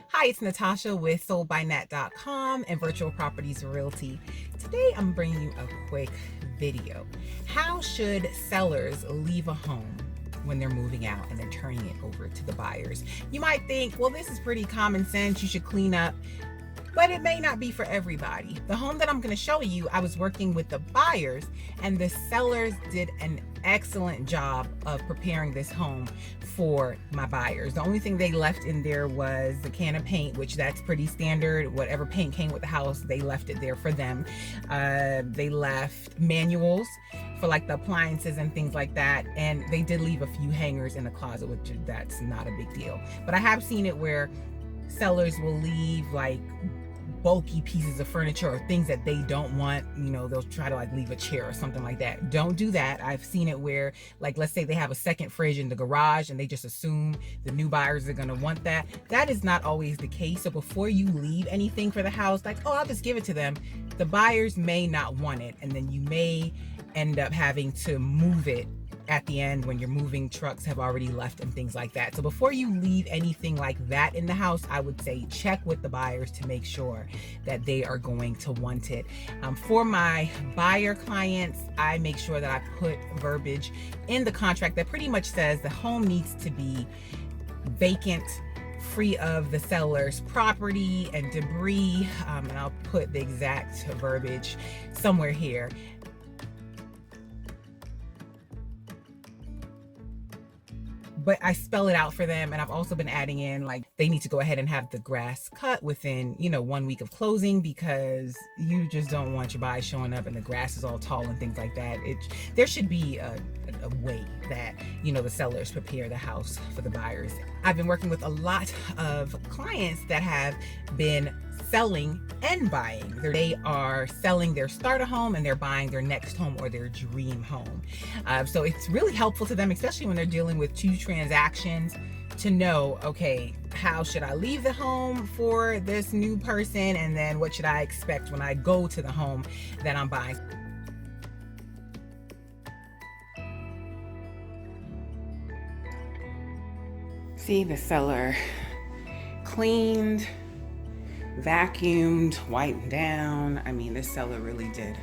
Hi, it's Natasha with soldbynat.com and Virtual Properties Realty. Today I'm bringing you a quick video. How should sellers leave a home when they're moving out and they're turning it over to the buyers? You might think, well, this is pretty common sense. You should clean up. But it may not be for everybody. The home that I'm going to show you, I was working with the buyers, and the sellers did an excellent job of preparing this home for my buyers. The only thing they left in there was the can of paint, which that's pretty standard. Whatever paint came with the house, they left it there for them. They left manuals for like the appliances and things like that, and they did leave a few hangers in the closet, which that's not a big deal. But I have seen it where sellers will leave like bulky pieces of furniture or things that they don't want. You know, they'll try to like leave a chair or something like that. Don't do that. I've seen it where, like, let's say they have a second fridge in the garage and they just assume the new buyers are going to want that. That is not always the case. So before you leave anything for the house, like, oh, I'll just give it to them, the buyers may not want it, and then you may end up having to move it at the end when your moving trucks have already left and things like that. So before you leave anything like that in the house, I would say check with the buyers to make sure that they are going to want it. For my buyer clients, I make sure that I put verbiage in the contract that pretty much says the home needs to be vacant, free of the seller's property and debris, and I'll put the exact verbiage somewhere here. But I spell it out for them, and I've also been adding in, like, they need to go ahead and have the grass cut within, 1 week of closing, because you just don't want your buyers showing up and the grass is all tall and things like that. There should be a way that, the sellers prepare the house for the buyers. I've been working with a lot of clients that have been selling and buying. They are selling their starter home and they're buying their next home or their dream home. So it's really helpful to them, especially when they're dealing with 2 transactions, to know, okay, how should I leave the home for this new person, and then what should I expect when I go to the home that I'm buying. See, the seller cleaned, vacuumed, wiped down. I mean, this seller really did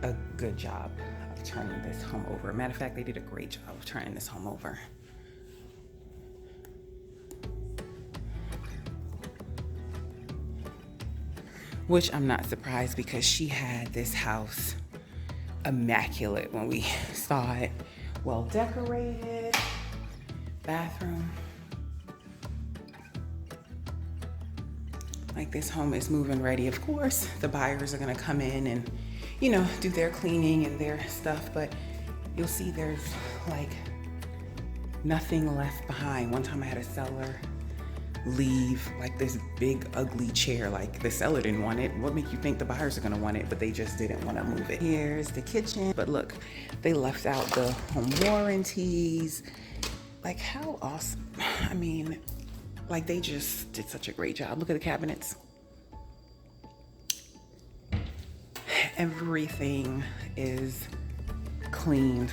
a good job of turning this home over. Matter of fact, they did a great job of turning this home over. Which I'm not surprised, because she had this house immaculate when we saw it. Well decorated, bathroom. Like, this home is move-in ready. Of course, the buyers are gonna come in and, do their cleaning and their stuff, but you'll see there's like nothing left behind. One time I had a seller leave like this big ugly chair. Like, the seller didn't want it. What make you think the buyers are gonna want it? But they just didn't want to move it. Here's the kitchen. But look, they left out the home warranties. Like, how awesome. I mean, like, they just did such a great job. Look at the cabinets. Everything is cleaned.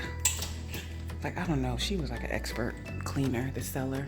Like, I don't know, she was like an expert cleaner, the seller.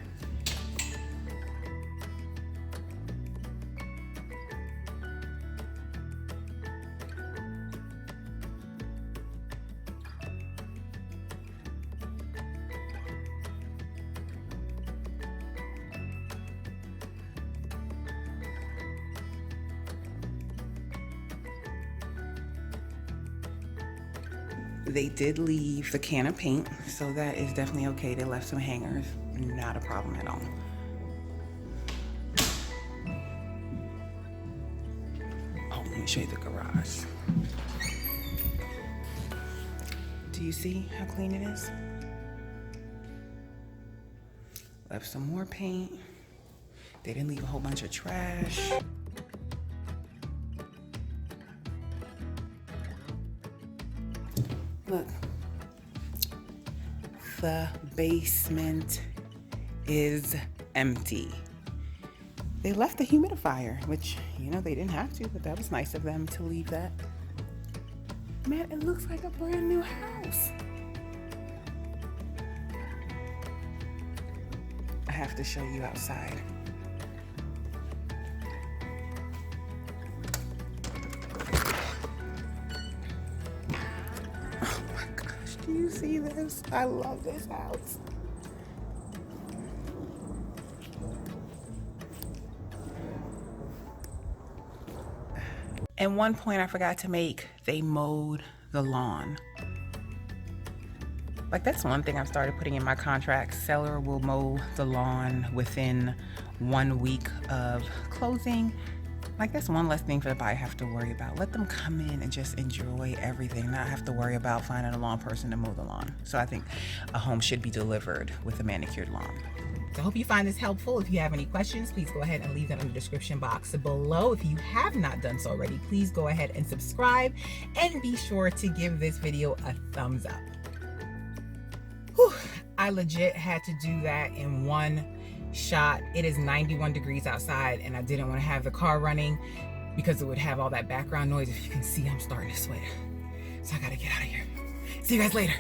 They did leave the can of paint, so that is definitely okay. They left some hangers, not a problem at all. Oh, let me show you the garage. Do you see how clean it is? Left some more paint. They didn't leave a whole bunch of trash. Look, the basement is empty. They left the humidifier, which, they didn't have to, but that was nice of them to leave that. Man, it looks like a brand new house. I have to show you outside. see this. I love this house. And one point I forgot to make, they mowed the lawn. Like, that's one thing I've started putting in my contract. Seller will mow the lawn within 1 week of closing. Like, that's one less thing for the buyer have to worry about. Let them come in and just enjoy everything, not have to worry about finding a lawn person to mow the lawn. So I think a home should be delivered with a manicured lawn. So I hope you find this helpful. If you have any questions, please go ahead and leave them in the description box below. If you have not done so already, please go ahead and subscribe and be sure to give this video a thumbs up. Whew, I legit had to do that in one shot. It is 91 degrees outside and I didn't want to have the car running because it would have all that background noise. If you can see, I'm starting to sweat. So I gotta get out of here. See you guys later.